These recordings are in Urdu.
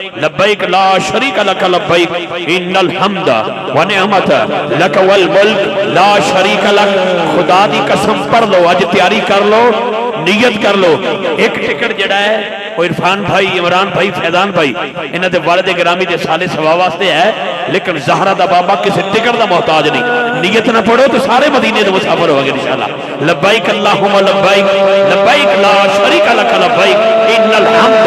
لبیک لا شریک لک لبیک ان الحمد و نعمت لک والملک لا شریک لک. خدا دی قسم پڑھ لو، اج تیاری کر لو، نیت کر لو. ایک ٹکٹ جڑا ہے وہ عرفان بھائی، عمران بھائی، فیضان بھائی انہاں دے والد گرامی دے سالے ثواب واسطے ہے، لیکن زہرا دا بابا کسی ٹکٹ دا محتاج نہیں. نیت نہ پڑھو تو سارے مدینے دے مسافر ہو گئے انشاءاللہ. لبیک اللہم لبیک لبیک لا شریک لک لبیک ان الحمد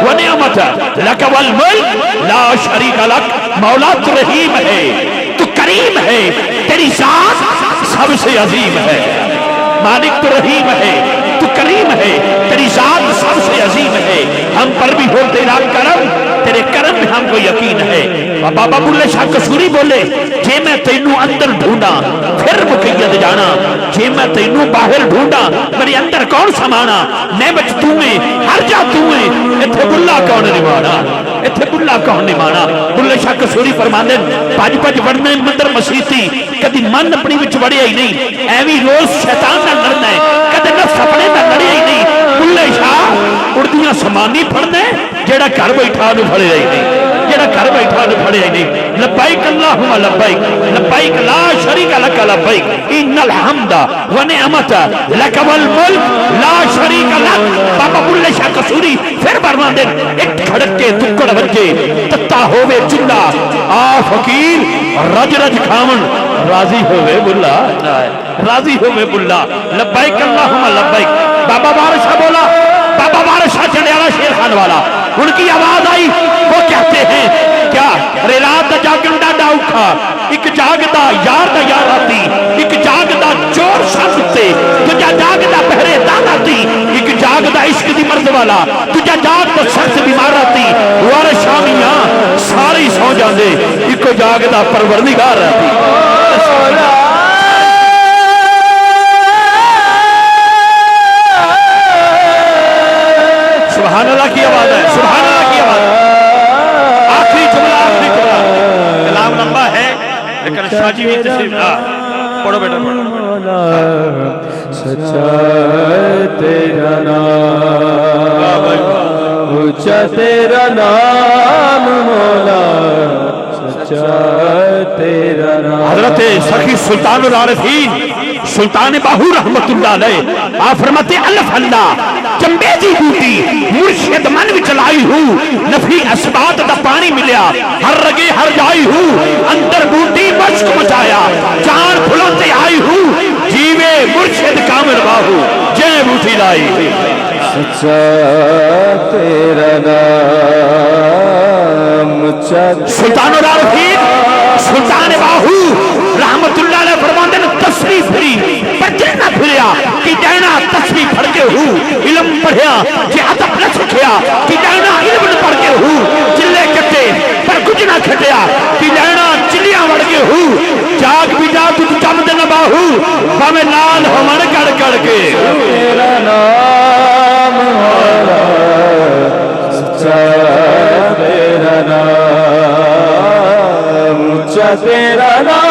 و نعمت لک والملک لا شریک لک. مولا تو رحیم ہے، تو کریم ہے، تیری ذات سب سے عظیم ہے. مالک تو رحیم ہے، تو کریم ہے، تیری ذات سب سے عظیم ہے. ہم پر بھی ہو تیرا کرم، تیرے کرم میں ہم کو یقین ہے. بابا بلے شاہ قصوری بولے جے میں تینوں اندر ڈھونڈا پھر مقید جانا، جے میں تینوں باہر ڈھونڈا میرے اندر کون سمانا. نعمت تو میں ہر جا تو میں، اتھے بلا کون نمانا، اتھے بلا کون نمانا. بلے شاہ قصوری فرماندے پاج پاج وڑنے مندر مسیحی کدی من اپنی وچ وڑیا ہی نہیں، ایویں روز شیطان نہ لڑنا ہے، کدی نفس اپنے نہ لڑیا ہی نہیں. بلے شاہ اڑدیاں سمانی پڑھنے جیڑا گھر بیٹھا نو پھڑیا ہی نہیں، جیڑا گھر بیٹھا نو پھڑیا ہی نہیں. لبیک اللہم لبیک لبیک لا شریک لک لبیک ان الحمد و نعمت لک والملک لا شریک لک. بابا بلے شاہ قصوری پھر فرماندے ایک کھڑک کے ٹکڑ وجے تتا ہوے چلا آ فقیر رج رج کھاون راضی ہوئے بلا، راضی ہوئے بلا. لبیک اللہم لبیک. بابا بارشاہ بولا، بابا بارشاہ چڑیالہ شیر خان والا، ان کی آواز آئی، وہ کہتے ہیں کیا رات دا جاگن دا ڈاؤکھا، ایک جاگدا یار دا یار آتی، ایک جاگدا چور شاہتے، تجھا جاگدا پہرے دان آتی، ایک جاگدا عشق دی مرد والا، تجھا جاگدا شخص بیمار آتی. وار شامیاں ساری سو جاندے، ایک جاگدا پروردگار آتی. سبحان اللہ کی آواز ہے، سبحان اللہ کی آواز ہے. آخری جملہ، آخری جملہ. کلام لمبا ہے لیکن شاہ جی بھی تشریف لا. پڑھو بیٹا پڑھو. سچا تیرا نام، اونچا تیرا نام مولا، سچا تیرا نام. حضرت سخی سلطان العارفین سلطان باہو رحمت اللہ علیہ آپ فرماتے الف اللہ چمبیزی بوٹی مرشد من بھی چلائی ہوں، نفی اسبات دا پانی ملیا ہر رگے ہر جائی ہوں، اندر بوٹی مشک مچایا جان پھلوتے آئی ہوں، جیوے مرشد کامل باہو جے بوٹی لائی. سچا تیرا نام. سلطان العارفین سلطان باہو رحمت اللہ علیہ فرماندے نے تصریف پھری پر جنہ پھریا کی جائنا تصریف پھر کے ہوں، علم پڑھیا جی عطب نہ سکھیا کی جائنا علم نہ پڑھ کے ہوں، چلے کٹے پر کچھ نہ کھٹیا کی جائنا چلیاں وڑ کے ہوں، جاگ بھی جا تو چم دے نہ باہو باوے لال ہمار کڑ کڑ کے. تیرا نام مولا، سچا تیرا نام، اونچا تیرا نام.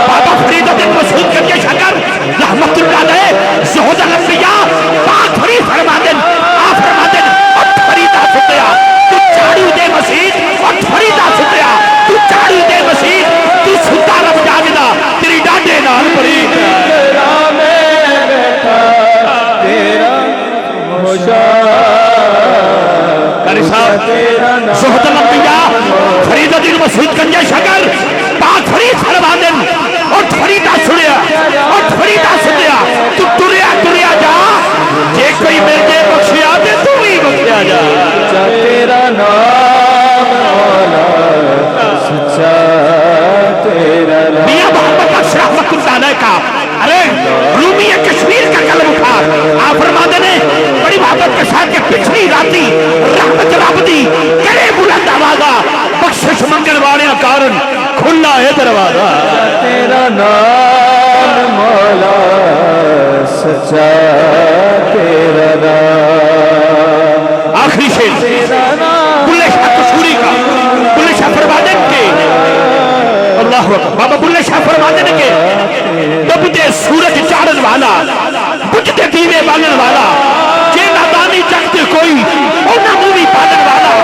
بابا فرید الدین مسعود کے شکر رحمت اللہ علیہ زہد الانبیاء پاک فرید فرمادن آپ فرمادن اٹھ فریدہ ستیا تو چاڑی دے مسیح، اٹھ فریدہ ستیا تو چاڑی دے مسیح، تو ستا رب جاگدہ تیری ڈاڈے نال فرید. تیرا میں بیٹا تیرا موشا کاری صاحب زہد الانبیاء فرید الدین مسعود کنجے شکر پاک فرید فرمادن اٹھ فریدہ سنیا، اٹھ فریدہ سنیا تو تریا تریا جا، جے کوئی مل جے بخشیا دے تو ہی بخشیا جا. تیرا نام مولا، سچا تیرا نام. میاں محمد بخش رحمت اللہ علیہ کا ارے رومی کشمیر کا قلم اٹھا آپ فرماتے نے بڑی محبت کے ساتھ کہ پچھلی راتی رحمت رب دی کرے بلند آوازہ بخشش منگل والے کارن کھلا ہے دروازہ. تیرا نام مولا، سچا تیرا نام. آخری شیر بلے شاہ قصوری کا، بلے شاہ فرمادن کے اللہ وقت بابا بلے شاہ فرمادن کے دبتے سورج چاڑن والا بجتے دیوے بالن والا جے نادانی جگتے کوئی اونا موی پالن والا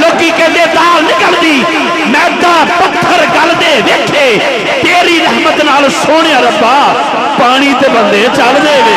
لوکی کے لئے سونے ربا پانی تے بندے چل دے وے